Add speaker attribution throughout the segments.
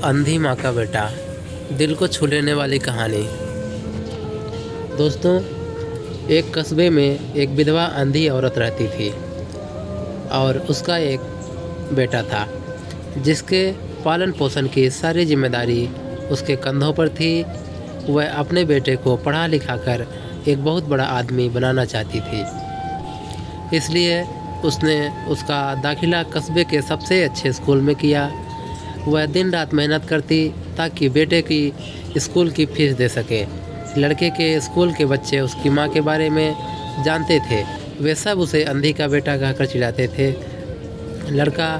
Speaker 1: अंधी माँ का बेटा, दिल को छू लेने वाली कहानी। दोस्तों, एक कस्बे में एक विधवा अंधी औरत रहती थी और उसका एक बेटा था जिसके पालन पोषण की सारी जिम्मेदारी उसके कंधों पर थी। वह अपने बेटे को पढ़ा लिखा कर एक बहुत बड़ा आदमी बनाना चाहती थी, इसलिए उसने उसका दाखिला कस्बे के सबसे अच्छे स्कूल में किया। वह दिन रात मेहनत करती ताकि बेटे की स्कूल की फीस दे सके। लड़के के स्कूल के बच्चे उसकी माँ के बारे में जानते थे, वे सब उसे अंधी का बेटा कहकर चिढ़ाते थे। लड़का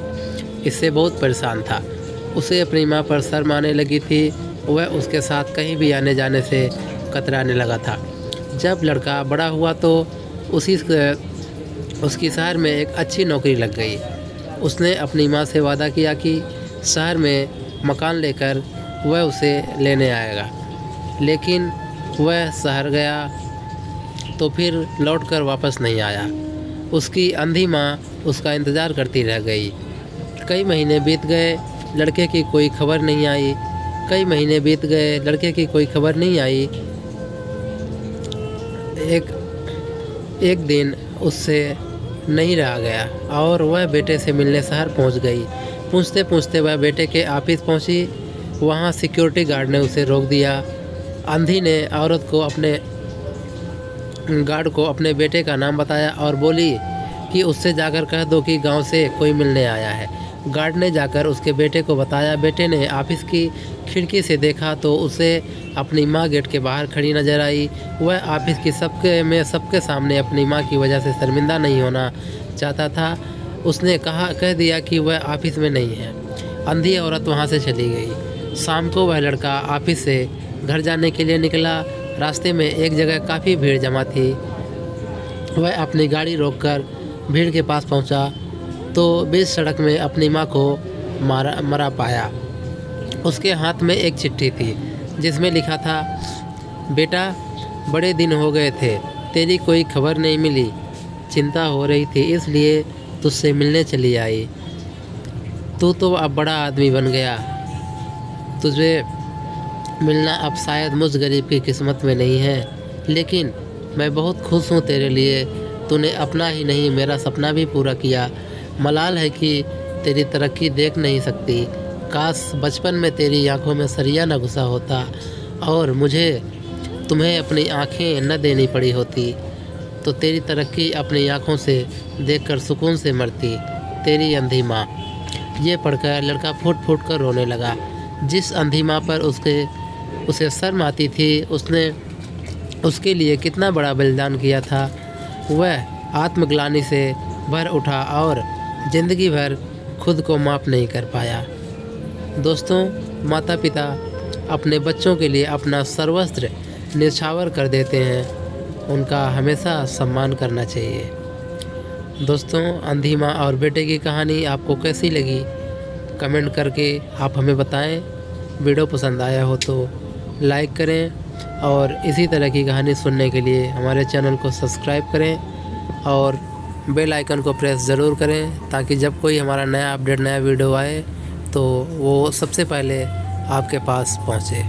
Speaker 1: इससे बहुत परेशान था, उसे अपनी माँ पर शर्म आने लगी थी। वह उसके साथ कहीं भी आने जाने से कतराने लगा था। जब लड़का बड़ा हुआ तो उसकी शहर में एक अच्छी नौकरी लग गई। उसने अपनी माँ से वादा किया कि शहर में मकान लेकर वह उसे लेने आएगा, लेकिन वह शहर गया तो फिर लौटकर वापस नहीं आया। उसकी अंधी माँ उसका इंतज़ार करती रह गई। कई महीने बीत गए, लड़के की कोई खबर नहीं आई। कई महीने बीत गए, लड़के की कोई खबर नहीं आई। एक दिन उससे नहीं रहा गया और वह बेटे से मिलने शहर पहुंच गई। पूछते पूछते वह बेटे के ऑफिस पहुंची। वहां सिक्योरिटी गार्ड ने उसे रोक दिया। अंधी ने औरत को अपने बेटे का नाम बताया और बोली कि उससे जाकर कह दो कि गांव से कोई मिलने आया है। गार्ड ने जाकर उसके बेटे को बताया। बेटे ने ऑफिस की खिड़की से देखा तो उसे अपनी माँ गेट के बाहर खड़ी नजर आई। वह ऑफिस की सबके सामने अपनी माँ की वजह से शर्मिंदा नहीं होना चाहता था। उसने कह दिया कि वह ऑफिस में नहीं है। अंधी औरत वहाँ से चली गई। शाम को वह लड़का ऑफिस से घर जाने के लिए निकला। रास्ते में एक जगह काफ़ी भीड़ जमा थी। वह अपनी गाड़ी रोककर भीड़ के पास पहुँचा तो बीच सड़क में अपनी माँ को मरा पाया। उसके हाथ में एक चिट्ठी थी जिसमें लिखा था, बेटा, बड़े दिन हो गए थे, तेरी कोई खबर नहीं मिली। चिंता हो रही थी इसलिए तुझसे मिलने चली आई। तू तो अब बड़ा आदमी बन गया, तुझे मिलना अब शायद मुझ गरीब की किस्मत में नहीं है, लेकिन मैं बहुत खुश हूँ तेरे लिए। तूने अपना ही नहीं मेरा सपना भी पूरा किया। मलाल है कि तेरी तरक्की देख नहीं सकती। काश बचपन में तेरी आंखों में सरिया न घुसा होता और मुझे तुम्हें अपनी आंखें न देनी पड़ी होती तो तेरी तरक्की अपनी आंखों से देखकर सुकून से मरती। तेरी अंधी माँ। ये पढ़कर लड़का फूट फूट कर रोने लगा। जिस अंधी माँ पर उसे शर्म आती थी, उसने उसके लिए कितना बड़ा बलिदान किया था। वह आत्मग्लानि से भर उठा और ज़िंदगी भर खुद को माफ़ नहीं कर पाया। दोस्तों, माता पिता अपने बच्चों के लिए अपना सर्वस्व न्यौछावर कर देते हैं, उनका हमेशा सम्मान करना चाहिए। दोस्तों, अंधी माँ और बेटे की कहानी आपको कैसी लगी कमेंट करके आप हमें बताएं। वीडियो पसंद आया हो तो लाइक करें और इसी तरह की कहानी सुनने के लिए हमारे चैनल को सब्सक्राइब करें और बेल आइकन को प्रेस ज़रूर करें ताकि जब कोई हमारा नया अपडेट नया वीडियो आए तो वो सबसे पहले आपके पास पहुँचे।